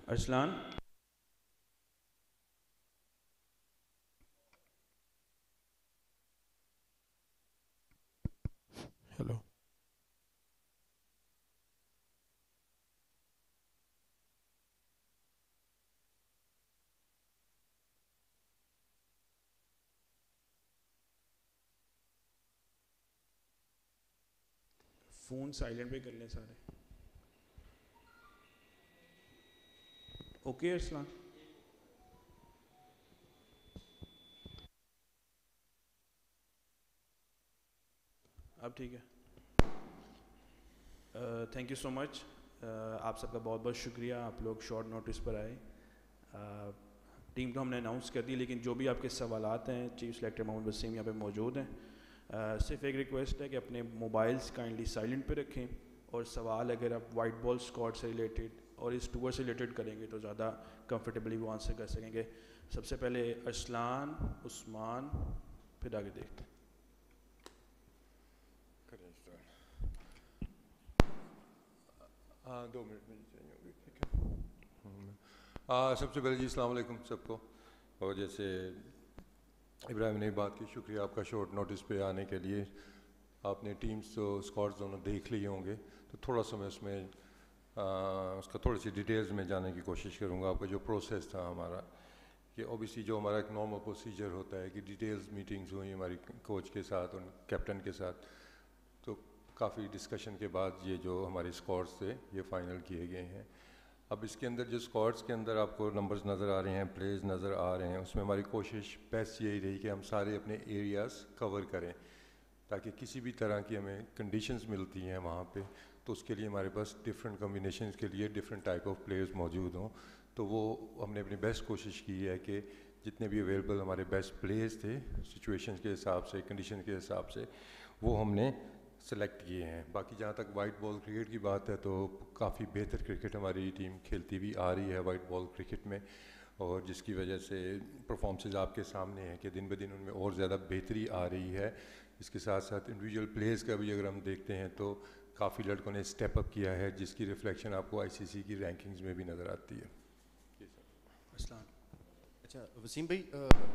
Arsalan. Hello. Phone silent पे कर लें सारे। ओके अरसलान। अब ठीक है। Thank you so much. आप सबका बहुत बहुत शुक्रिया, आप लोग शॉर्ट नोटिस पर आए। टीम तो हमने अनाउंस कर दी, लेकिन जो भी आपके सवालात हैं, चीफ सेलेक्टर मोहम्मद वसीम यहाँ पे मौजूद हैं। सिर्फ एक रिक्वेस्ट है कि अपने मोबाइल्स काइंडली साइलेंट पे रखें, और सवाल अगर आप वाइट बॉल स्क्वाड से रिलेटेड और इस टूर से रिलेटेड करेंगे तो ज़्यादा कंफर्टेबली वो आंसर कर सकेंगे। सबसे पहले अरसलान, उस्मान, फिर आगे देखते हैं। हाँ, 2 मिनट में चाहिए होगी, ठीक है। सबसे पहले जी अस्सलाम वालेकुम सबको। और जैसे इब्राहिम ने बात की, शुक्रिया आपका शॉर्ट नोटिस पे आने के लिए। आपने टीम्स तो स्क्वाड्स दोनों देख लिए होंगे, तो थोड़ा सा मैं उसमें उसका थोड़ी सी डिटेल्स में जाने की कोशिश करूँगा। आपका जो प्रोसेस था हमारा, कि ओबियसली जो हमारा एक नॉर्मल प्रोसीजर होता है कि डिटेल्स मीटिंग्स हुई हमारी कोच के साथ और कैप्टन के साथ, तो काफ़ी डिस्कशन के बाद ये जो हमारे स्क्वाड्स थे ये फ़ाइनल किए गए हैं। अब इसके अंदर जो स्क्वाड्स के अंदर आपको नंबर्स नज़र आ रहे हैं, प्लेयर्स नज़र आ रहे हैं, उसमें हमारी कोशिश बेस्ट यही रही कि हम सारे अपने एरियाज़ कवर करें, ताकि किसी भी तरह की हमें कंडीशंस मिलती हैं वहाँ पे, तो उसके लिए हमारे पास डिफरेंट कम्बिनेशंस के लिए डिफरेंट टाइप ऑफ प्लेयर्स मौजूद हों। तो वो हमने अपनी बेस्ट कोशिश की है कि जितने भी अवेलेबल हमारे बेस्ट प्लेयर्स थे सिचुएशंस के हिसाब से, कंडीशन के हिसाब से, वो हमने सेलेक्ट किए हैं। बाकी जहाँ तक वाइट बॉल क्रिकेट की बात है, तो काफ़ी बेहतर क्रिकेट हमारी टीम खेलती भी आ रही है वाइट बॉल क्रिकेट में, और जिसकी वजह से परफॉर्मेंसेस आपके सामने हैं कि दिन ब दिन उनमें और ज़्यादा बेहतरी आ रही है। इसके साथ साथ इंडिविजुअल प्लेयर्स का भी अगर हम देखते हैं तो काफ़ी लड़कों ने स्टेप अप किया है, जिसकी रिफ्लेक्शन आपको आईसीसी की रैंकिंग्स में भी नज़र आती है। अरसलान। अच्छा वसीम भाई,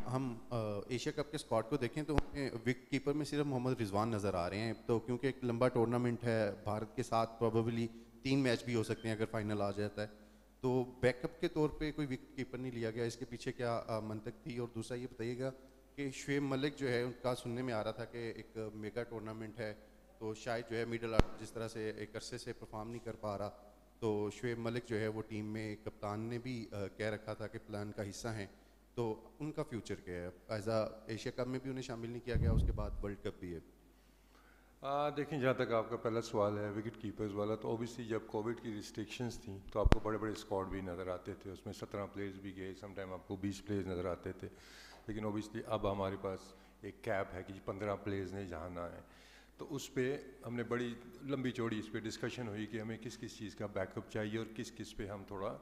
हम एशिया कप के स्क्वाड को देखें तो हमें विकेट कीपर में सिर्फ मोहम्मद रिजवान नज़र आ रहे हैं। तो क्योंकि एक लंबा टूर्नामेंट है, भारत के साथ प्रोबेबली 3 मैच भी हो सकते हैं अगर फाइनल आ जाता है, तो बैकअप के तौर पे कोई विकेट कीपर नहीं लिया गया। इसके पीछे क्या मंतक थी? और दूसरा ये बताइएगा कि शुएब मलिक जो है, उनका सुनने में आ रहा था कि एक मेगा टूर्नामेंट है, तो शायद जो है मिडल आर्डर जिस तरह से एक अरसे से परफॉर्म नहीं कर पा रहा, तो शुएब मलिक जो है वो टीम में कप्तान ने भी कह रखा था कि प्लान का हिस्सा हैं। तो उनका फ्यूचर क्या है? एज एशिया कप में भी उन्हें शामिल नहीं किया गया, उसके बाद वर्ल्ड कप भी है। देखें, जहाँ तक आपका पहला सवाल है विकेट कीपर्स वाला, तो ओबियसली जब कोविड की रिस्ट्रिक्शंस थी तो आपको बड़े बड़े स्क्वाड भी नज़र आते थे, उसमें 17 प्लेयर्स भी गए, सम टाइम आपको 20 प्लेयर्स नज़र आते थे। लेकिन ओबियसली अब हमारे पास एक कैप है कि 15 प्लेयर्स ने जहाँ ना है, तो उस पर हमने बड़ी लंबी चौड़ी इस पर डिस्कशन हुई कि हमें किस किस चीज़ का बैकअप चाहिए और किस किस पे हम थोड़ा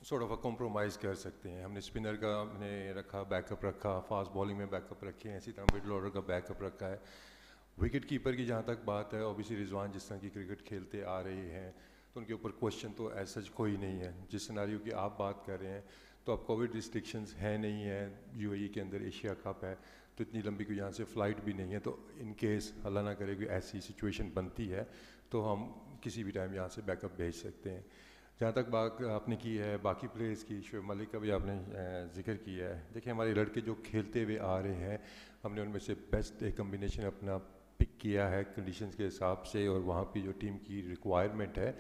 सॉर्ट ऑफ कॉम्प्रोमाइज़ कर सकते हैं। हमने स्पिनर का हमने रखा, बैकअप रखा, फास्ट बॉलिंग में बैकअप रखे हैं, इसी तरह मिडल ऑर्डर का बैकअप रखा है। विकेट कीपर की जहाँ तक बात है, ओबियसली रिजवान जिस तरह की क्रिकेट खेलते आ रहे हैं, तो उनके ऊपर क्वेश्चन तो ऐसा कोई नहीं है। जिस सिनारियो की आप बात कर रहे हैं, तो अब कोविड रिस्ट्रिक्शंस है नहीं है, यूएई के अंदर एशिया कप है, तो इतनी लंबी कोई यहाँ से फ़्लाइट भी नहीं है, तो इन केस अल्लाह ना करे कोई ऐसी सिचुएशन बनती है तो हम किसी भी टाइम यहाँ से बैकअप भेज सकते हैं। जहाँ तक बात आपने की है बाकी प्लेयर्स की, शुएब मलिक का भी आपने जिक्र किया है। देखिए, हमारे लड़के जो खेलते हुए आ रहे हैं, हमने उनमें से बेस्ट एक कम्बिनेशन अपना पिक किया है कंडीशंस के हिसाब से, और वहाँ पे जो टीम की रिक्वायरमेंट है,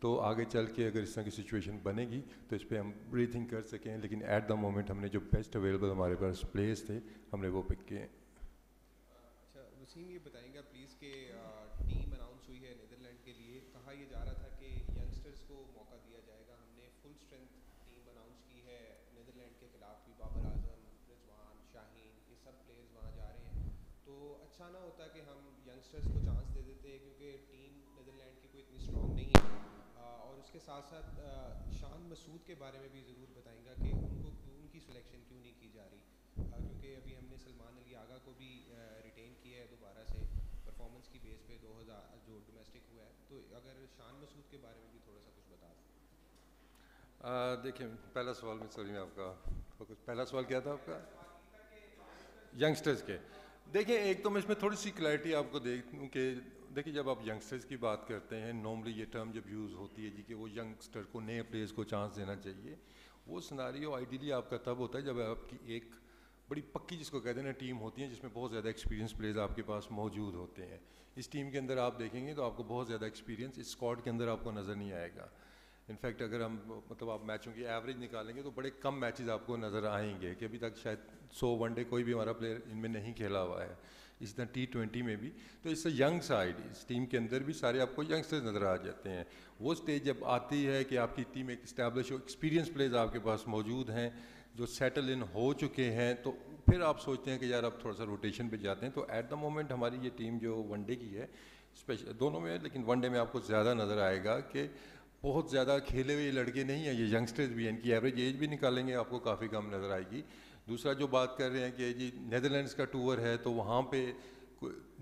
तो आगे चल के अगर इस तरह की सिचुएशन बनेगी तो इस पर हम रीथिंक कर सकें। लेकिन एट द मोमेंट हमने जो बेस्ट अवेलेबल हमारे पास प्लेयर्स थे, हमने वो पिक किए। अच्छा वसीम, ये बताएंगे प्लीज़ कि टीम अनाउंस हुई है नीदरलैंड के लिए, कहा यह जा रहा था कि यंगस्टर्स को मौका दिया जाएगा। हमने फुल स्ट्रेंथ टीम अनाउंस की है नीदरलैंड के खिलाफ भी, बाबर आजम, रिजवान, शाहीन, ये सब प्लेयर्स वहाँ जा रहे हैं। तो अच्छा ना होता कि हम यंगस्टर्स को चांस दे देते, क्योंकि टीम नीदरलैंड की कोई इतनी स्ट्रॉन्ग नहीं है। और उसके साथ साथ शान मसूद के बारे में भी ज़रूर बताएंगा कि उनको क्यों, उनकी सिलेक्शन क्यों नहीं की जा रही, क्योंकि अभी हमने सलमान अली आगा को भी रिटेन किया है दोबारा से परफॉर्मेंस की बेस पे 2000 जो डोमेस्टिक हुआ है। तो अगर शान मसूद के बारे में भी थोड़ा सा कुछ बता दें। देखिए पहला सवाल में सॉरी मैं आपका फोकस, पहला सवाल क्या था आपका? यंगस्टर्स के। देखिए एक तो मैं इसमें थोड़ी सी क्लैरिटी आपको दे दूँ कि देखिए जब आप यंगस्टर्स की बात करते हैं, नॉर्मली ये टर्म जब यूज़ होती है जी कि वो यंगस्टर को, नए प्लेयर्स को चांस देना चाहिए, वो सिनारियो आइडियली आपका तब होता है जब आपकी एक बड़ी पक्की, जिसको कहते हैं ना, टीम होती है जिसमें बहुत ज़्यादा एक्सपीरियंस प्लेयर्स आपके पास मौजूद होते हैं। इस टीम के अंदर आप देखेंगे तो आपको बहुत ज़्यादा एक्सपीरियंस इस स्क्वाड के अंदर आपको नज़र नहीं आएगा। इनफैक्ट अगर हम मतलब आप मैचों की एवरेज निकालेंगे तो बड़े कम मैचेस आपको नज़र आएंगे कि अभी तक शायद 100 वनडे कोई भी हमारा प्लेयर इनमें नहीं खेला हुआ है, इस तरह T20 में भी। तो इससे यंग साइड इस टीम के अंदर भी सारे आपको यंगस्टर्स नज़र आ जाते हैं। वो स्टेज जब आती है कि आपकी टीम एक इस्टेब्लिश हो, एक्सपीरियंस प्लेयर्स आपके पास मौजूद हैं जो सेटल इन हो चुके हैं, तो फिर आप सोचते हैं कि यार अब थोड़ा सा रोटेशन पे जाते हैं। तो एट द मोमेंट हमारी ये टीम जो वनडे की है, स्पेशल दोनों में, लेकिन वनडे में आपको ज़्यादा नज़र आएगा कि बहुत ज़्यादा खेले हुए लड़के नहीं हैं, ये यंगस्टर्स भी हैं। इनकी एवरेज एज भी निकालेंगे आपको काफ़ी कम नज़र आएगी। दूसरा जो बात कर रहे हैं कि जी नीदरलैंड्स का टूर है तो वहाँ पे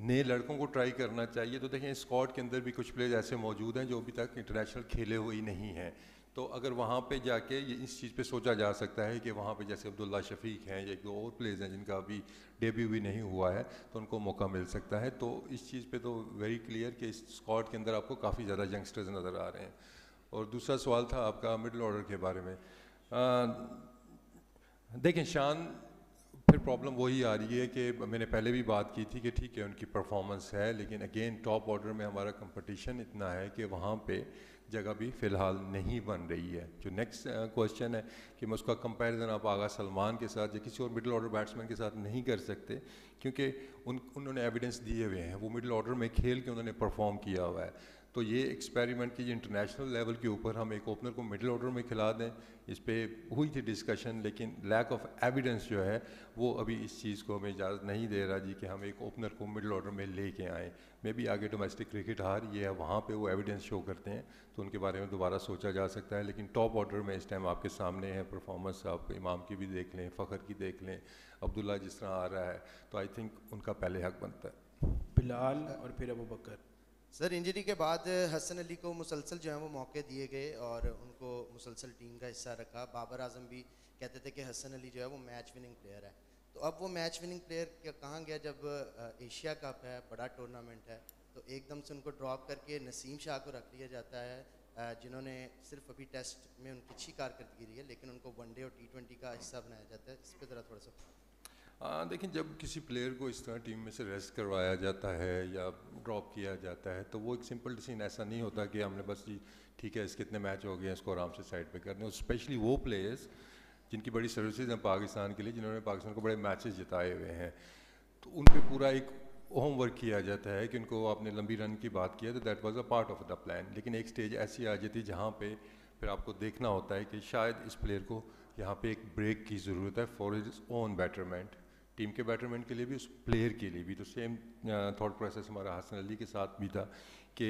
नए लड़कों को ट्राई करना चाहिए, तो देखें स्क्वाड के अंदर भी कुछ प्लेयर्स ऐसे मौजूद हैं जो अभी तक इंटरनेशनल खेले हुए ही नहीं हैं। तो अगर वहाँ पे जाके ये इस चीज़ पे सोचा जा सकता है कि वहाँ पे जैसे अब्दुल्ला शफीक हैं या एक दो और प्लेयर्स हैं जिनका अभी डेब्यू भी नहीं हुआ है, तो उनको मौका मिल सकता है। तो इस चीज़ पे तो वेरी क्लियर कि इस स्क्वाड के अंदर आपको काफ़ी ज़्यादा यंगस्टर्स नज़र आ रहे हैं। और दूसरा सवाल था आपका मिडिल ऑर्डर के बारे में। देखें शान, फिर प्रॉब्लम वही आ रही है कि मैंने पहले भी बात की थी कि ठीक है उनकी परफॉर्मेंस है, लेकिन अगेन टॉप ऑर्डर में हमारा कंपटीशन इतना है कि वहाँ पे जगह भी फ़िलहाल नहीं बन रही है। जो नेक्स्ट क्वेश्चन है कि मैं उसका कंपैरिजन आप आगा सलमान के साथ या किसी और मिडिल ऑर्डर बैट्समैन के साथ नहीं कर सकते, क्योंकि उन्होंने एविडेंस दिए हुए हैं, वो मिडिल ऑर्डर में खेल के उन्होंने परफॉर्म किया हुआ है। तो ये एक्सपेरिमेंट की इंटरनेशनल लेवल के ऊपर हम एक ओपनर को मिडिल ऑर्डर में खिला दें, इस पर हुई थी डिस्कशन, लेकिन लैक ऑफ एविडेंस जो है वो अभी इस चीज़ को हमें इजाज़त नहीं दे रहा जी कि हम एक ओपनर को मिडिल ऑर्डर में लेके आएँ। मे भी आगे डोमेस्टिक क्रिकेट हार ये है, वहाँ पे वो एविडेंस शो करते हैं तो उनके बारे में दोबारा सोचा जा सकता है। लेकिन टॉप ऑर्डर में इस टाइम आपके सामने है परफॉर्मेंस, आप इमाम की भी देख लें, फ़खर की देख लें, अब्दुल्ला जिस तरह आ रहा है, तो आई थिंक उनका पहले हक बनता है। बिलाल और फिर अबू बकर। सर इंजरी के बाद हसन अली को मुसलसल जो है वो मौके दिए गए और उनको मुसलसल टीम का हिस्सा रखा। बाबर आजम भी कहते थे कि हसन अली जो है वो मैच विनिंग प्लेयर है, तो अब वो मैच विनिंग प्लेयर कहाँ गया जब एशिया कप है, बड़ा टूर्नामेंट है, तो एकदम से उनको ड्रॉप करके नसीम शाह को रख लिया जाता है जिन्होंने सिर्फ अभी टेस्ट में उनकी अच्छी कारकर्दगी रही है, लेकिन उनको वनडे और T20 का हिस्सा बनाया जाता है। इस पर ज़रा थोड़ा सा देखिए जब किसी प्लेयर को इस तरह टीम में से रेस्ट करवाया जाता है या ड्रॉप किया जाता है तो वो एक सिंपल डिसीजन ऐसा नहीं होता कि हमने बस जी ठीक है इसके इतने मैच हो गए हैं इसको आराम से साइड पे करने। और स्पेशली वो प्लेयर्स जिनकी बड़ी सर्विसेज हैं पाकिस्तान के लिए, जिन्होंने पाकिस्तान को बड़े मैचेस जिताए हुए हैं, तो उन पर पूरा एक होमवर्क किया जाता है कि उनको आपने लंबी रन की बात की है तो that was a part of the plan. लेकिन एक स्टेज ऐसी आ जाती है जहाँ पे फिर आपको देखना होता है कि शायद इस प्लेयर को यहाँ पे एक ब्रेक की ज़रूरत है for his own betterment, team के बेटरमेंट के लिए भी, उस प्लेयर के लिए भी। तो सेम थॉट प्रोसेस हमारा हसन अली के साथ भी था कि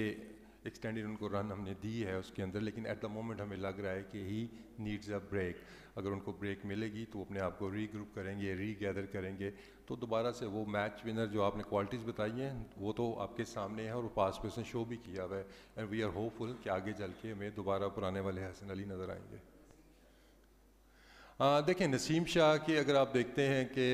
एक्सटेंडेड उनको रन हमने दी है उसके अंदर, लेकिन एट द मोमेंट हमें लग रहा है कि ही नीड्स अ ब्रेक। अगर उनको ब्रेक मिलेगी तो अपने आप को रीग्रुप करेंगे, रीगैदर करेंगे, तो दोबारा से वो मैच विनर जो आपने क्वालिटीज़ बताई हैं वो तो आपके सामने है और वो पास पे उसने शो भी किया हुआ है। एंड वी आर होपफुल कि आगे चल के हमें दोबारा पुराने वाले हसन अली नज़र आएंगे। देखें नसीम शाह की अगर आप देखते हैं कि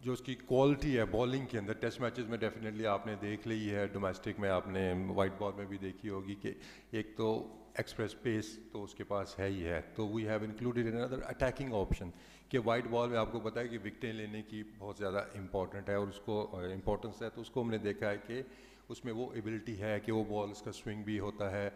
जो उसकी क्वालिटी है बॉलिंग के अंदर, टेस्ट मैचेस में डेफिनेटली आपने देख ली है, डोमेस्टिक में आपने वाइट बॉल में भी देखी होगी कि एक तो एक्सप्रेस पेस तो उसके पास है ही है, तो we have included another attacking option कि वाइट बॉल में आपको पता है कि विकेटें लेने की बहुत ज़्यादा इंपॉर्टेंट है और उसको इम्पोर्टेंस है, तो उसको हमने देखा है कि उसमें वो एबिलिटी है कि वो बॉल उसका स्विंग भी होता है।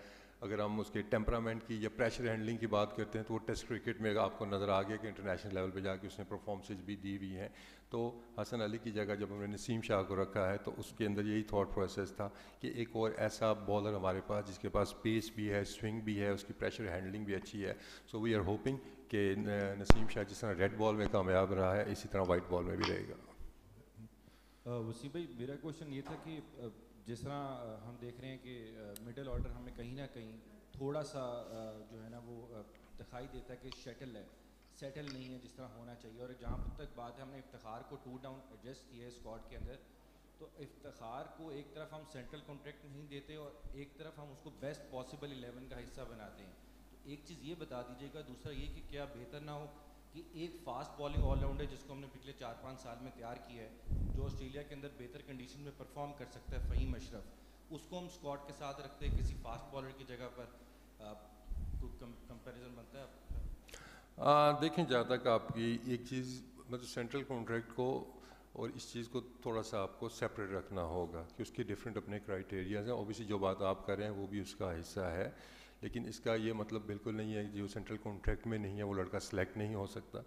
अगर हम उसके टेम्परामेंट की या प्रेशर हैंडलिंग की बात करते हैं तो वो टेस्ट क्रिकेट में आपको नज़र आ गया कि इंटरनेशनल लेवल पे जाके उसने परफॉर्मेंसेज भी दी हुई हैं। तो हसन अली की जगह जब हमने नसीम शाह को रखा है तो उसके अंदर यही थॉट प्रोसेस था कि एक और ऐसा बॉलर हमारे पास जिसके पास पेस भी है, स्विंग भी है, उसकी प्रेशर हैंडलिंग भी अच्छी है। सो वी आर होपिंग कि नसीम शाह जिस तरह रेड बॉल में कामयाब रहा है इसी तरह वाइट बॉल में भी रहेगा। वसीम भाई मेरा क्वेश्चन ये था कि जिस तरह हम देख रहे हैं कि मिडिल ऑर्डर हमें कहीं ना कहीं थोड़ा सा जो है ना वो दिखाई देता है कि सेटल नहीं है जिस तरह होना चाहिए। और जहाँ तक बात है हमने इफ्तिखार को 2 डाउन एडजस्ट किया है स्क्वाड के अंदर, तो इफ्तिखार को एक तरफ हम सेंट्रल कॉन्ट्रैक्ट नहीं देते और एक तरफ हम उसको बेस्ट पॉसिबल 11 का हिस्सा बनाते हैं। तो एक चीज़ ये बता दीजिएगा, दूसरा ये कि क्या बेहतर ना हो कि एक फास्ट बॉलिंग ऑलराउंडर जिसको हमने पिछले 4-5 साल में तैयार किया है, जो ऑस्ट्रेलिया के अंदर बेहतर कंडीशन में परफॉर्म कर सकता है, फ़हीम अशरफ, उसको हम स्क्वाड के साथ रखते हैं किसी फास्ट बॉलर की जगह पर, कंपैरिजन बनता है? देखें, जहाँ तक आपकी एक चीज़ मतलब सेंट्रल कॉन्ट्रैक्ट को और इस चीज़ को थोड़ा सा आपको सेपरेट रखना होगा कि उसके डिफरेंट अपने क्राइटेरियाज हैं। ऑब्वियसली जो बात आप कर रहे हैं वो भी उसका हिस्सा है, लेकिन इसका ये मतलब बिल्कुल नहीं है कि जो सेंट्रल कॉन्ट्रैक्ट में नहीं है वो लड़का सेलेक्ट नहीं हो सकता,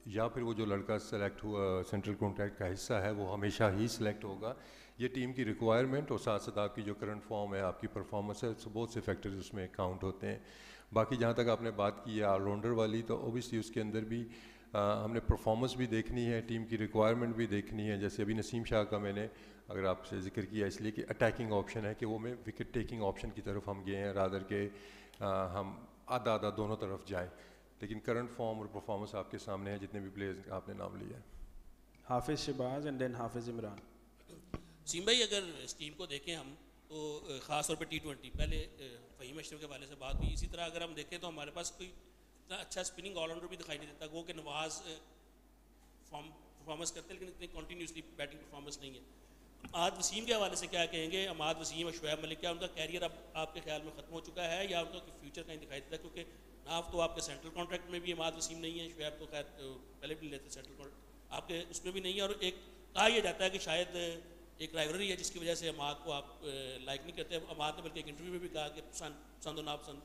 या फिर वो जो लड़का सेलेक्ट हुआ सेंट्रल कॉन्ट्रैक्ट का हिस्सा है वो हमेशा ही सिलेक्ट होगा। ये टीम की रिक्वायरमेंट और साथ साथ आपकी जो करंट फॉर्म है, आपकी परफॉर्मेंस है, बहुत से फैक्टर्स उसमें काउंट होते हैं। बाकी जहाँ तक आपने बात की है ऑलराउंडर वाली, तो ओबियसली उसके अंदर भी हमने परफॉर्मेंस भी देखनी है, टीम की रिक्वायरमेंट भी देखनी है। जैसे अभी नसीम शाह का मैंने अगर आपसे जिक्र किया इसलिए कि अटैकिंग ऑप्शन है कि वो में विकेट टेकिंग ऑप्शन की तरफ हम गए हैं रादर के हम आधा आधा दोनों तरफ जाएं, लेकिन करंट फॉर्म और परफॉर्मेंस आपके सामने है जितने भी प्लेयर्स आपने नाम लिया है। हाफिज़ शहबाज एंड देन हाफिज़ इमरान। सीम भाई, अगर इस टीम को देखें हम तो ख़ास तौर पे T20 पहले फ़हीम अशरफ के हवाले से बात हुई, इसी तरह अगर हम देखें तो हमारे पास कोई इतना अच्छा स्पिनिंग ऑलराउंडर भी दिखाई नहीं देता। वो कि नवाज़ परफॉर्मेंस करते हैं लेकिन इतनी कंटिन्यूसली बैटिंग परफॉर्मेंस नहीं है। अमाद वसीम के हवाले से क्या कहेंगे? अमाद वसीम और शुएब मलिक, क्या उनका कैरियर अब आपके ख्याल में ख़त्म हो चुका है या उनका फ्यूचर कहीं दिखाई देता है? क्योंकि नाफ तो आपके सेंट्रल कॉन्ट्रैक्ट में भी अमाद वसीम नहीं है, शुएब तो खैर पहले भी लेते सेंट्रल कॉन्ट्रैक्ट, आपके उसमें भी नहीं है। और एक कहा यह जाता है कि शायद एक राइवलरी है जिसकी वजह से अमाद को आप लाइक नहीं करते। अमाद ने बल्कि एक इंटरव्यू में भी कहा कि पसंद और नापसंद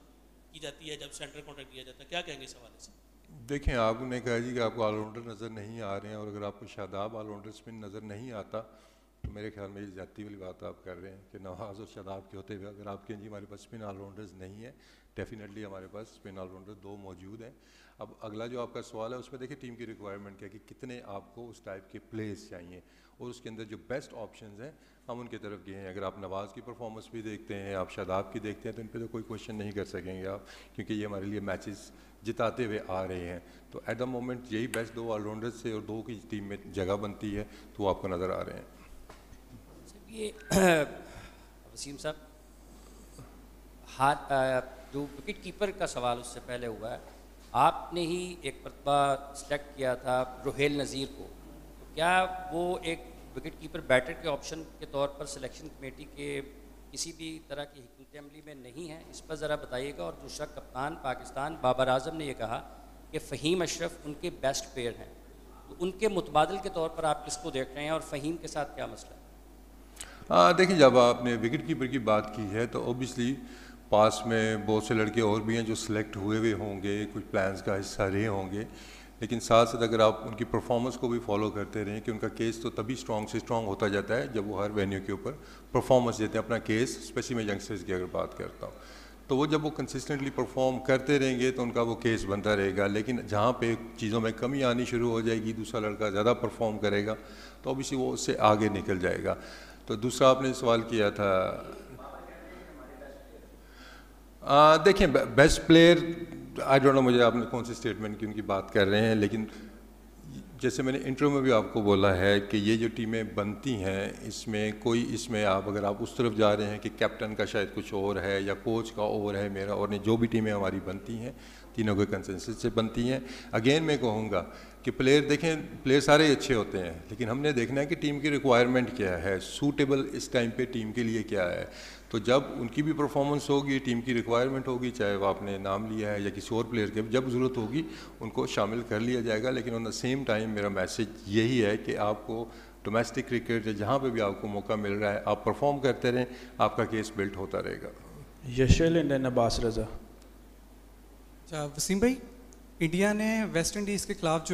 की जाती है जब सेंट्रल कॉन्ट्रैक्ट दिया जाता है। क्या कहेंगे इस हवाले से? देखें, आपने कहा जी कि आपको ऑलराउंडर नज़र नहीं आ रहे हैं, और अगर आपको शादाब ऑलराउंडर स्पिन नज़र नहीं आता तो मेरे ख्याल में ये जाती वाली बात आप कर रहे हैं कि नवाज़ और शादाब के होते हुए अगर आपके जी हमारे पास स्पिन ऑलराउंडर्स नहीं है, डेफिनेटली हमारे पास स्पिन ऑलराउंडर 2 मौजूद हैं। अब अगला जो आपका सवाल है उसमें देखिए टीम की रिक्वायरमेंट क्या है कि कितने आपको उस टाइप के प्लेयर्स चाहिए, और उसके अंदर जो बेस्ट ऑप्शंस हैं हम उनकी तरफ गए हैं। अगर आप नवाज़ की परफॉर्मेंस भी देखते हैं, आप शादाब की देखते हैं, तो इन पर तो कोई क्वेश्चन नहीं कर सकेंगे आप, क्योंकि ये हमारे लिए मैचेस जिताते हुए आ रहे हैं। तो एट द मोमेंट यही बेस्ट 2 ऑलराउंडर्स से और 2 की टीम में जगह बनती है तो वो आपको नज़र आ रहे हैं। ये वसीम साहब, जो विकेट कीपर का सवाल उससे पहले हुआ है, आपने ही एक मरतबा सेलेक्ट किया था रुहेल नज़ीर को, तो क्या वो एक विकेट कीपर बैटर के ऑप्शन के तौर पर सिलेक्शन कमेटी के किसी भी तरह की हिकमत अमली में नहीं है? इस पर ज़रा बताइएगा। और दूसरा, कप्तान पाकिस्तान बाबर आजम ने यह कहा कि फ़हीम अशरफ उनके बेस्ट प्लेयर हैं, तो उनके मुतबादिल के तौर पर आप किसको देख रहे हैं और फ़हीम के साथ क्या मसला है? देखिए, जब आपने विकेट कीपर की बात की है तो ओबियसली पास में बहुत से लड़के और भी हैं जो सिलेक्ट हुए होंगे, कुछ प्लान्स का हिस्सा रहे होंगे, लेकिन साथ साथ अगर आप उनकी परफॉर्मेंस को भी फॉलो करते रहें कि उनका केस तो तभी स्ट्रॉन्ग से स्ट्रॉन्ग होता जाता है जब वो हर वेन्यू के ऊपर परफॉर्मेंस देते हैं अपना केस। स्पेशली मैं यंगस्टर्स की अगर बात करता हूँ तो वो जब वो कंसिस्टेंटली परफॉर्म करते रहेंगे तो उनका वो केस बनता रहेगा, लेकिन जहाँ पे चीज़ों में कमी आनी शुरू हो जाएगी, दूसरा लड़का ज़्यादा परफॉर्म करेगा तो ऑब्वियसली वो उससे आगे निकल जाएगा। तो दूसरा आपने सवाल किया था, देखिए best player I don't know मुझे आपने कौन सी स्टेटमेंट की उनकी बात कर रहे हैं, लेकिन जैसे मैंने इंटरव्यू में भी आपको बोला है कि ये जो टीमें बनती हैं इसमें आप अगर आप उस तरफ जा रहे हैं कि कैप्टन का शायद कुछ और है या कोच का और है मेरा और नहीं, जो भी टीमें हमारी बनती हैं तीनों के कंसेंसस से बनती हैं। अगेन मैं कहूँगा कि प्लेयर देखें, प्लेयर सारे अच्छे होते हैं, लेकिन हमने देखना है कि टीम की रिक्वायरमेंट क्या है, सूटेबल इस टाइम पे टीम के लिए क्या है। तो जब उनकी भी परफॉर्मेंस होगी, टीम की रिक्वायरमेंट होगी, चाहे वो आपने नाम लिया है या किसी और प्लेयर के, जब ज़रूरत होगी उनको शामिल कर लिया जाएगा। लेकिन ऑन द सेम टाइम मेरा मैसेज यही है कि आपको डोमेस्टिक क्रिकेट या जहाँ पे भी आपको मौका मिल रहा है आप परफॉर्म करते रहें, आपका केस बिल्ट होता रहेगा। यशल एंड देन अब्बास रज़ा। अच्छा वसीम भाई, इंडिया ने वेस्ट इंडीज़ के खिलाफ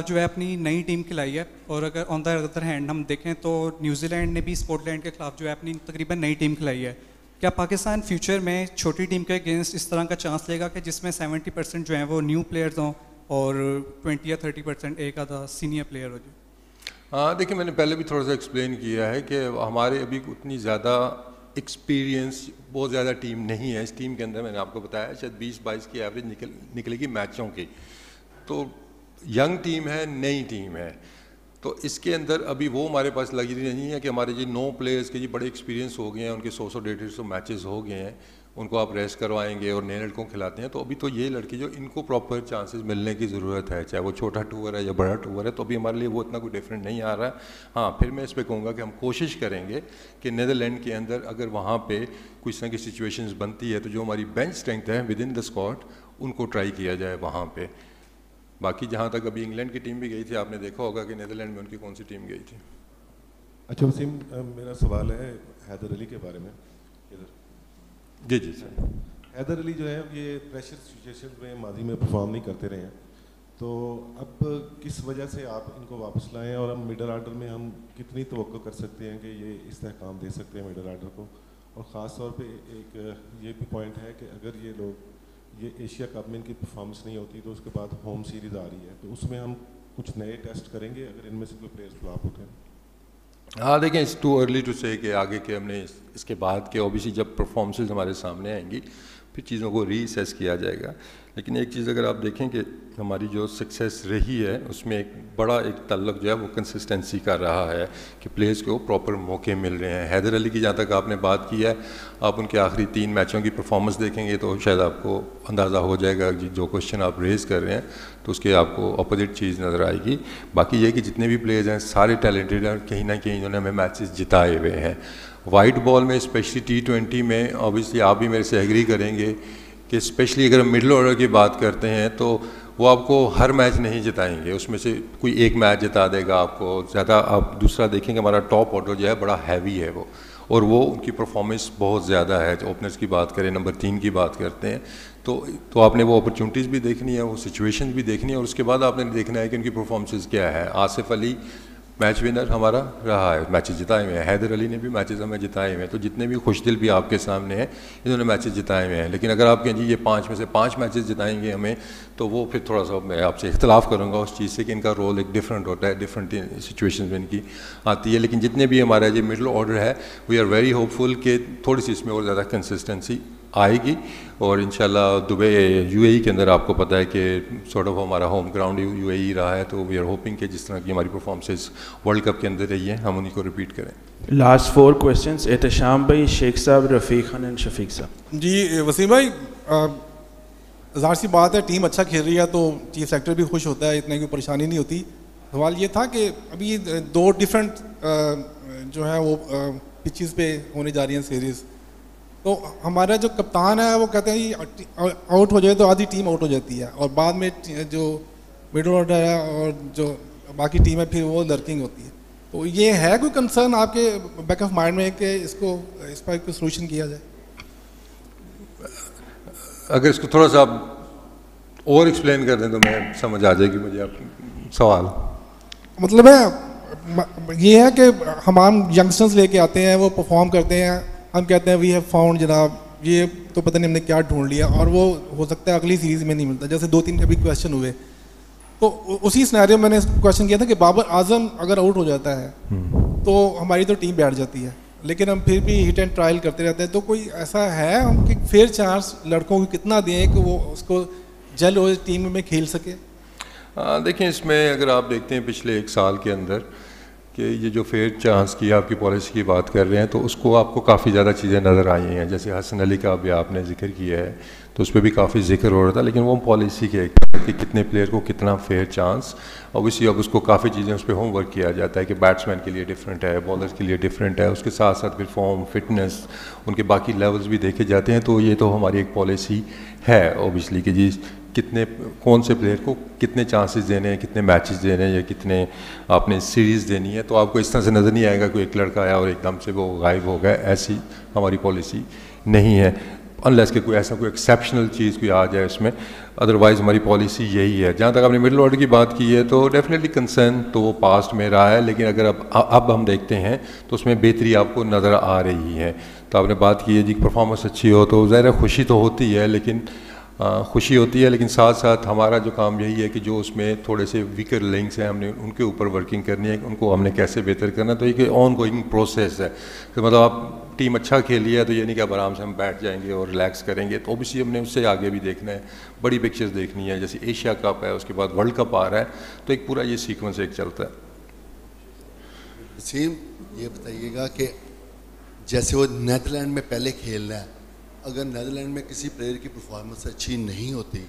जो है अपनी नई टीम खिलाई है, और अगर ऑन द अदर हैंड हम देखें तो न्यूजीलैंड ने भी स्कॉटलैंड के खिलाफ जो है अपनी तकरीबन नई टीम खिलाई है। क्या पाकिस्तान फ्यूचर में छोटी टीम के अगेंस्ट इस तरह का चांस लेगा कि जिसमें 70% जो है वो न्यू प्लेयर्स हों और 20 या 30% एक आधा सीनियर प्लेयर हो जाए? हाँ देखिए, मैंने पहले भी थोड़ा सा एक्सप्लेन किया है कि हमारे अभी उतनी ज़्यादा एक्सपीरियंस बहुत ज़्यादा टीम नहीं है। इस टीम के अंदर मैंने आपको बताया शायद 20-22 की एवरेज निकलेगी मैचों की, तो यंग टीम है, नई टीम है। तो इसके अंदर अभी वो हमारे पास लग्जरी नहीं है कि हमारे जी 9 प्लेयर्स के जी बड़े एक्सपीरियंस हो गए हैं, उनके 100-150 मैचेस हो गए हैं, उनको आप रेस्ट करवाएंगे और नए लड़कों को खिलाते हैं। तो अभी तो ये लड़के जो इनको प्रॉपर चांसेस मिलने की ज़रूरत है, चाहे वो छोटा टूर है या बड़ा टूर है, तो अभी हमारे लिए वो इतना कोई डिफरेंट नहीं आ रहा है। हाँ, फिर मैं इस पर कहूँगा कि हम कोशिश करेंगे कि नीदरलैंड के अंदर अगर वहाँ पर कोई इस तरह की सिचुएशंस बनती है तो जो हमारी बेंच स्ट्रेंथ है विद इन द स्क्वाड उनको ट्राई किया जाए वहाँ पर। बाकी जहाँ तक अभी इंग्लैंड की टीम भी गई थी, आपने देखा होगा कि नीदरलैंड में उनकी कौन सी टीम गई थी। अच्छा वसीम, मेरा सवाल है हैदर अली के बारे में। जी जी सर। हैदर अली जो है ये प्रेशर सिचुएशन में माजी में परफॉर्म नहीं करते रहे हैं, तो अब किस वजह से आप इनको वापस लाएं और हम मिडल आर्डर में हम कितनी तवक्को कर सकते हैं कि ये इस्तेहकाम दे सकते हैं मिडल आर्डर को। और ख़ास तौर पे एक ये भी पॉइंट है कि अगर ये लोग ये एशिया कप में इनकी परफॉर्मेंस नहीं होती तो उसके बाद होम सीरीज़ आ रही है, तो उसमें हम कुछ नए टेस्ट करेंगे अगर इनमें से कोई प्लेयर्स फ्लॉप होते हैं। हाँ देखें, इट्स टू अर्ली टू से कि आगे के हमने इसके बाद के ओबियसली जब परफॉर्मेंसेस हमारे सामने आएंगी फिर चीज़ों को रीअसेस किया जाएगा। लेकिन एक चीज़ अगर आप देखें कि हमारी जो सक्सेस रही है उसमें एक बड़ा एक तल्लक जो है वो कंसिस्टेंसी का रहा है कि प्लेयर्स को प्रॉपर मौके मिल रहे हैं। हैदर अली की जहाँ तक आपने बात की है, आप उनके आखिरी 3 मैचों की परफॉर्मेंस देखेंगे तो शायद आपको अंदाज़ा हो जाएगा कि जो क्वेश्चन आप रेज़ कर रहे हैं तो उसके आपको अपोजिट चीज़ नज़र आएगी। बाकी ये कि जितने भी प्लेयर्स हैं सारे टैलेंटेड हैं, कहीं ना कहीं उन्होंने हमें मैचेस जिताए हुए हैं। वाइट बॉल में स्पेशली T20 में ऑब्वियसली आप भी मेरे से एग्री करेंगे कि स्पेशली अगर हम मिडिल ऑर्डर की बात करते हैं तो वो आपको हर मैच नहीं जिताएंगे, उसमें से कोई एक मैच जिता देगा आपको ज़्यादा। आप दूसरा देखेंगे हमारा टॉप ऑर्डर जो है बड़ा हैवी है वो, और वो उनकी परफॉर्मेंस बहुत ज़्यादा है। जो ओपनर्स की बात करें, नंबर 3 की बात करते हैं तो आपने वो अपॉर्चुनिटीज़ भी देखनी है, वो सिचुएशन भी देखनी है, और उसके बाद आपने देखना है कि उनकी परफॉर्मेंस क्या है। आसिफ अली मैच विनर हमारा रहा है, मैचेस जिताए हुए हैं। हैदर अली ने भी मैचेस हमें जिताए हुए हैं। तो जितने भी खुशदिल भी आपके सामने हैं इन्होंने मैचेस जिताए हुए हैं। लेकिन अगर आप कहें जी ये 5 में से 5 मैचेस जिताएंगे हमें, तो वो फिर थोड़ा सा मैं आपसे इख्तलाफ करूँगा उस चीज़ से कि इनका रोल एक डिफरेंट होता है, डिफरेंट सिचुएशन में इनकी आती है। लेकिन जितने भी हमारा जो मिडिल ऑर्डर है वी आर वेरी होपफुल कि थोड़ी सी इसमें और ज़्यादा कंसिस्टेंसी आएगी। और इंशाल्लाह दुबई UAE के अंदर आपको पता है कि सॉर्ट ऑफ हमारा होम ग्राउंड UAE रहा है, तो वी आर होपिंग कि जिस तरह की हमारी परफॉर्मेंसेस वर्ल्ड कप के अंदर रही है हम उन्हीं को रिपीट करें। लास्ट 4 क्वेश्चंस, एहतशाम भाई, शेख साहब, रफ़ीक खान एंड शफीक साहब। जी वसीम भाई, ज़ाहिर सी बात है टीम अच्छा खेल रही है तो चीफ सेक्रेटरी भी खुश होता है, इतनी कोई परेशानी नहीं होती। सवाल ये था कि अभी 2 डिफरेंट जो है वो पिचेस पे होने जा रही हैं सीरीज़, तो हमारा जो कप्तान है वो कहते हैं आउट हो जाए तो आधी टीम आउट हो जाती है, और बाद में जो मिडिल ऑर्डर है और जो बाकी टीम है फिर वो लर्किंग होती है। तो ये है कोई कंसर्न आपके बैक ऑफ माइंड में कि इस पर कोई सोल्यूशन किया जाए? अगर इसको थोड़ा सा आप और एक्सप्लेन कर दें तो मैं समझ आ जाएगी मुझे आप सवाल। मतलब है ये है कि हम यंगस्टर्स लेके आते हैं, वो परफॉर्म करते हैं, हम कहते हैं वी हैव फाउंड जनाब ये तो पता नहीं हमने क्या ढूंढ लिया, और वो हो सकता है अगली सीरीज़ में नहीं मिलता। जैसे 2-3 अभी क्वेश्चन हुए, तो उसी सिनेरियो में मैंने क्वेश्चन किया था कि बाबर आजम अगर आउट हो जाता है तो हमारी तो टीम बैठ जाती है, लेकिन हम फिर भी हिट एंड ट्रायल करते रहते हैं। तो कोई ऐसा है हम कि फेयर चांस लड़कों को कितना दें कि वो उसको जल हो टीम में खेल सके? देखें, इसमें अगर आप देखते हैं पिछले 1 साल के अंदर कि ये जो फेयर चांस की आपकी पॉलिसी की बात कर रहे हैं तो उसको आपको काफ़ी ज़्यादा चीज़ें नज़र आई हैं। जैसे हसन अली का भी आपने जिक्र किया है तो उस पर भी काफ़ी जिक्र हो रहा था, लेकिन वो पॉलिसी के कि कितने प्लेयर को कितना फेयर चांस, ऑब्वियसली अब उसको काफ़ी चीज़ें उस पर होमवर्क किया जाता है कि बैट्समैन के लिए डिफरेंट है, बॉलर्स के लिए डिफरेंट है, उसके साथ साथ फिर फॉर्म, फिटनेस, उनके बाकी लेवल्स भी देखे जाते हैं। तो ये तो हमारी एक पॉलिसी है ऑब्वियसली कि जी कितने कौन से प्लेयर को कितने चांसेस देने हैं, कितने मैचेस देने हैं, या कितने आपने सीरीज़ देनी है। तो आपको इस तरह से नज़र नहीं आएगा कोई एक लड़का आया और एकदम से वो गायब हो गया, ऐसी हमारी पॉलिसी नहीं है, अनलेस कि कोई ऐसा कोई एक्सेप्शनल चीज़ कोई आ जाए उसमें। अदरवाइज़ हमारी पॉलिसी यही है। जहाँ तक आपने मिडिल ऑर्डर की बात की है तो डेफिनेटली कंसर्न तो वो पास्ट में रहा है, लेकिन अगर अब हम देखते हैं तो उसमें बेहतरी आपको नज़र आ रही है। तो आपने बात की है जी परफॉर्मेंस अच्छी हो तो ज़ाहिर खुशी तो होती है, लेकिन खुशी होती है, लेकिन साथ साथ हमारा जो काम यही है कि जो उसमें थोड़े से वीकर लिंक्स हैं हमने उनके ऊपर वर्किंग करनी है, उनको हमने कैसे बेहतर करना। तो एक ऑन गोइंग प्रोसेस है। तो मतलब आप टीम अच्छा खेली है तो ये नहीं कि अब आराम से हम बैठ जाएंगे और रिलैक्स करेंगे, तो ओबियसली हमने उससे आगे भी देखना है, बड़ी पिक्चर्स देखनी है। जैसे एशिया कप है, उसके बाद वर्ल्ड कप आ रहा है, तो एक पूरा ये सीक्वेंस एक चलता है। वसीम, ये बताइएगा कि जैसे वो नीदरलैंड में पहले खेल रहा है, अगर नीदरलैंड में किसी प्लेयर की परफॉर्मेंस अच्छी नहीं होती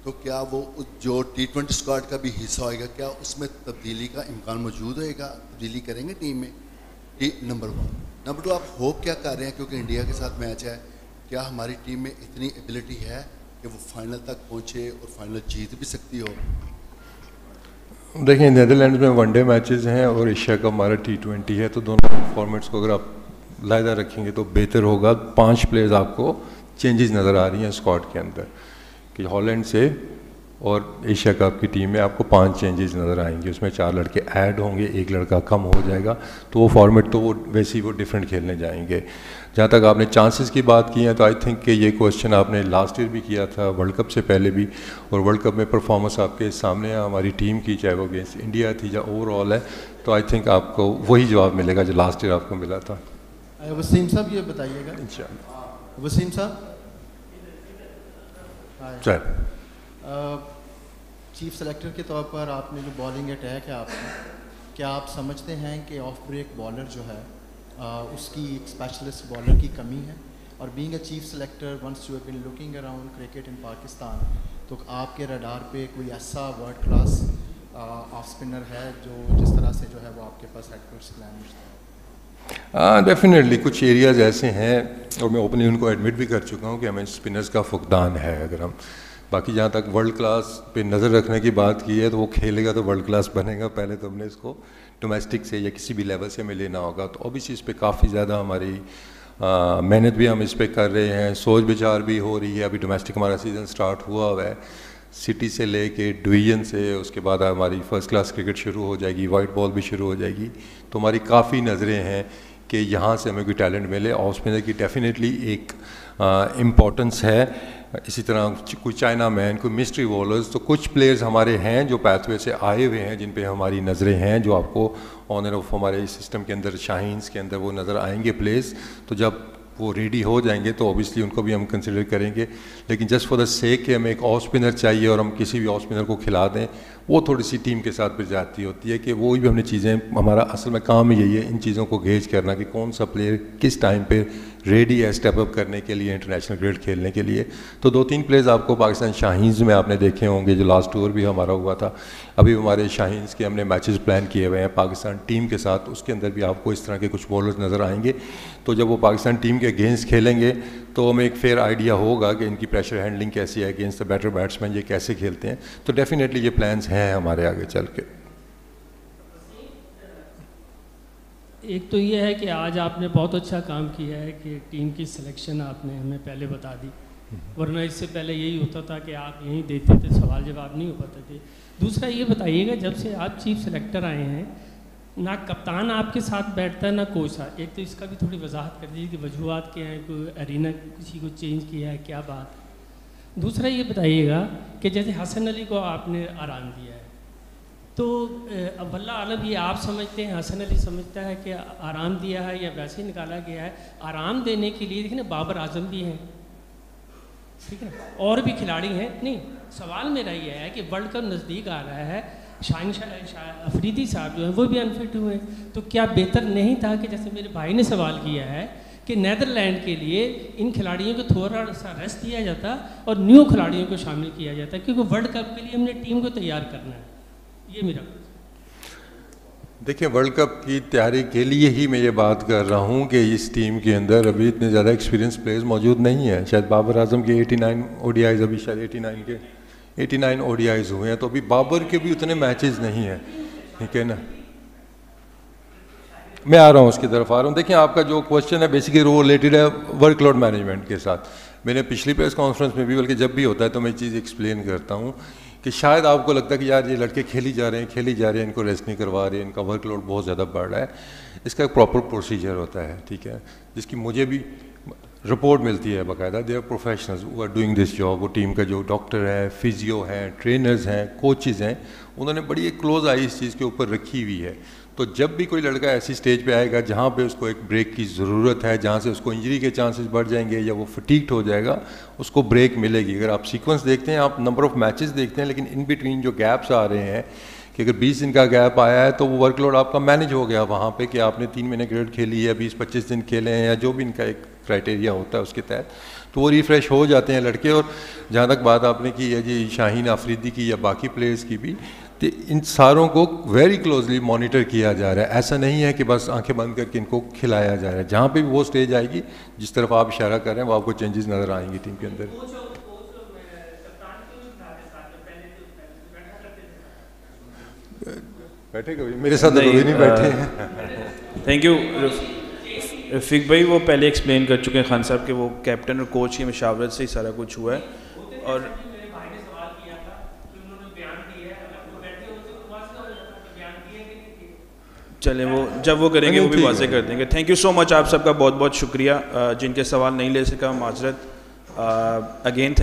तो क्या वो जो T20 स्क्वाड का भी हिस्सा होएगा, क्या उसमें तब्दीली का इम्कान मौजूद होएगा? तब्दीली करेंगे टीम में? नंबर 1। नंबर 2, आप होप क्या कर रहे हैं, क्योंकि इंडिया के साथ मैच है, क्या हमारी टीम में इतनी एबिलिटी है कि वो फाइनल तक पहुँचे और फाइनल जीत भी सकती हो? देखिए, नीदरलैंड में वनडे मैचेस हैं और एशिया का हमारा T20 है, तो दोनों फॉर्मेट्स को अगर आप लायदा रखेंगे तो बेहतर होगा। 5 प्लेयर्स आपको चेंजेस नज़र आ रही हैं स्क्वाड के अंदर कि हॉलैंड से और एशिया कप की टीम में आपको 5 चेंजेस नज़र आएंगे। उसमें 4 लड़के ऐड होंगे, 1 लड़का कम हो जाएगा, तो वो फॉर्मेट तो वो वैसे ही वो डिफरेंट खेलने जाएंगे। जहाँ तक आपने चांसेस की बात की है, तो आई थिंक कि ये क्वेश्चन आपने लास्ट ईयर भी किया था, वर्ल्ड कप से पहले भी, और वर्ल्ड कप में परफॉर्मेंस आपके सामने है हमारी टीम की, चाहे वो अगेंस्ट इंडिया थी या ओवरऑल है, तो आई थिंक आपको वही जवाब मिलेगा जो लास्ट ईयर आपको मिला था। वसीम साहब, ये बताइएगा। वसीम साहब, चीफ सेलेक्टर के तौर पर आपने जो बॉलिंग अटैक है आपका, क्या आप समझते हैं कि ऑफ ब्रेक बॉलर जो है उसकी एक स्पेशलिस्ट बॉलर की कमी है? और being a chief selector, once you have been looking around cricket in Pakistan, तो आपके रडार पे कोई ऐसा वर्ल्ड क्लास ऑफ स्पिनर है जो जिस तरह से जो है वो आपके पास हेडकोच प्लान है? डेफिनेटली कुछ एरियाज़ ऐसे हैं, और मैं ओपनली उनको एडमिट भी कर चुका हूँ कि हमें स्पिनर्स का फुकदान है। अगर हम बाकी जहाँ तक वर्ल्ड क्लास पे नज़र रखने की बात की है, तो वो खेलेगा तो वर्ल्ड क्लास बनेगा, पहले तो हमने इसको डोमेस्टिक से या किसी भी लेवल से हमें लेना होगा। तो ऑब्वियसली इस पर काफ़ी ज़्यादा हमारी मेहनत भी हम इस पर कर रहे हैं, सोच विचार भी हो रही है। अभी डोमेस्टिक हमारा सीज़न स्टार्ट हुआ हुआ है, सिटी से लेके डिवीज़न से, उसके बाद हमारी फ़र्स्ट क्लास क्रिकेट शुरू हो जाएगी, वाइट बॉल भी शुरू हो जाएगी। तो हमारी काफ़ी नज़रें हैं कि यहाँ से हमें कोई टैलेंट मिले। ऑफ स्पिनर की डेफिनेटली एक इम्पॉर्टेंस है। इसी तरह कोई चाइना मैन, कोई मिस्ट्री बॉलर्स, तो कुछ प्लेयर्स हमारे हैं जो पैथवे से आए हुए हैं, जिन पे हमारी नज़रें हैं, जो आपको ऑनर ऑफ हमारे सिस्टम के अंदर, शाहीन्स के अंदर वो नज़र आएंगे प्लेयर्स। तो जब वो रेडी हो जाएंगे तो ऑब्वियसली उनको भी हम कंसिडर करेंगे। लेकिन जस्ट फॉर द सेक कि हमें एक ऑफ स्पिनर चाहिए और हम किसी भी ऑफ स्पिनर को खिला दें, वो थोड़ी सी टीम के साथ फिर जाती होती है कि वो भी हमने चीज़ें, हमारा असल में काम ही यही है इन चीज़ों को गेज करना कि कौन सा प्लेयर किस टाइम पे रेडी है स्टेप अप करने के लिए, इंटरनेशनल क्रिकेट खेलने के लिए। तो 2-3 प्लेयर्स आपको पाकिस्तान शाहीन्स में आपने देखे होंगे, जो लास्ट टूर भी हमारा हुआ था। अभी हमारे शाहीन्स के हमने मैचेस प्लान किए हुए हैं पाकिस्तान टीम के साथ, उसके अंदर भी आपको इस तरह के कुछ बॉलर्स नज़र आएंगे। तो जब वो पाकिस्तान टीम के अगेंस्ट खेलेंगे तो हमें एक फेयर आइडिया होगा कि इनकी प्रेशर हैंडलिंग कैसी है, अगेंस्ट द बैटर बैट्समैन ये कैसे खेलते हैं। तो डेफिनेटली ये प्लान्स हैं हमारे आगे चल के। एक तो ये है कि आज आपने बहुत अच्छा काम किया है कि टीम की सिलेक्शन आपने हमें पहले बता दी, वरना इससे पहले यही होता था कि आप यहीं देते थे, सवाल जवाब नहीं हो पाते थे। दूसरा ये बताइएगा, जब से आप चीफ सेलेक्टर आए हैं, ना कप्तान आपके साथ बैठता है ना कोच साथ। एक तो इसका भी थोड़ी वजाहत कर दीजिए कि वजूहत क्या है, कोई अरीना किसी को चेंज किया है, क्या बात। दूसरा ये बताइएगा कि जैसे हसन अली को आपने आराम दिया है, तो वल्लाह आलम ये आप समझते हैं, हसन अली समझता है कि आराम दिया है या वैसे ही निकाला गया है? आराम देने के लिए देखिए ना, बाबर आजम भी हैं, ठीक है, और भी खिलाड़ी हैं। नहीं, सवाल मेरा ये है कि वर्ल्ड कप नज़दीक आ रहा है, शाहीन अफरीदी साहब जो हैं वो भी अनफिट हुए, तो क्या बेहतर नहीं था कि जैसे मेरे भाई ने सवाल किया है कि नीदरलैंड के लिए इन खिलाड़ियों को थोड़ा सा रेस्ट दिया जाता और न्यू खिलाड़ियों को शामिल किया जाता, क्योंकि वर्ल्ड कप के लिए हमने टीम को तैयार करना है। ये मेरा देखिए, वर्ल्ड कप की तैयारी के लिए ही मैं ये बात कर रहा हूँ कि इस टीम के अंदर अभी इतने ज़्यादा एक्सपीरियंस प्लेयर्स मौजूद नहीं है। शायद बाबर आजम के 89 ODIs, अभी शायद 89 ODIs हुए हैं, तो अभी बाबर के भी उतने मैचेस नहीं हैं, ठीक है ना। मैं आ रहा हूँ, उसकी तरफ आ रहा हूँ। देखिए, आपका जो क्वेश्चन है बेसिकली वो रिलेटेड है वर्कलोड मैनेजमेंट के साथ। मैंने पिछली प्रेस कॉन्फ्रेंस में भी, बल्कि जब भी होता है तो मैं चीज़ एक्सप्लेन करता हूँ कि शायद आपको लगता है कि यार ये लड़के खेली जा रहे हैं, इनको रेस्ट नहीं करवा रहे, इनका वर्कलोड बहुत ज़्यादा बढ़ रहा है। इसका एक प्रॉपर प्रोसीजर होता है, ठीक है, जिसकी मुझे भी रिपोर्ट मिलती है बाकायदा। They are professionals who are doing this job. वो टीम का जो डॉक्टर है, फिजियो है, ट्रेनर्स हैं, कोचेज़ हैं, उन्होंने बड़ी एक क्लोज आई इस चीज़ के ऊपर रखी हुई है। तो जब भी कोई लड़का ऐसी स्टेज पे आएगा जहाँ पे उसको एक ब्रेक की ज़रूरत है, जहाँ से उसको इंजरी के चांसेस बढ़ जाएंगे या वो फटीक्ड हो जाएगा, उसको ब्रेक मिलेगी। अगर आप सीक्वेंस देखते हैं, आप नंबर ऑफ़ मैचेस देखते हैं, लेकिन इन बिटवीन जो गैप्स आ रहे हैं कि अगर 20 दिन का गैप आया है तो वो वर्कलोड आपका मैनेज हो गया वहाँ पे कि आपने 3 महीने क्रिकेट खेली है, 20-25 दिन खेले हैं या जो भी इनका एक क्राइटेरिया होता है उसके तहत, तो वो रिफ़्रेश हो जाते हैं लड़के। और जहाँ तक बात आपने की है जी शाहीन आफरीदी की या बाकी प्लेयर्स की भी, तो इन सारों को वेरी क्लोजली मॉनिटर किया जा रहा है। ऐसा नहीं है कि बस आंखें बंद करके इनको खिलाया जा रहा है। जहाँ पे भी वो स्टेज आएगी जिस तरफ आप इशारा कर रहे हैं वो आपको चेंजेस नज़र आएंगी टीम के अंदर। बैठे कभी मेरे साथ तो कभी नहीं बैठे हैं। थैंक यू रफ़ीक भाई, वो पहले एक्सप्लेन कर चुके हैं खान साहब कि वो कैप्टन और कोच की मशावरत से ही सारा कुछ हुआ है। और चलें वो जब वो करेंगे वो भी वाज़ेह कर देंगे। थैंक यू सो मच, आप सबका बहुत बहुत शुक्रिया। जिनके सवाल नहीं ले सका माजरत, अगेन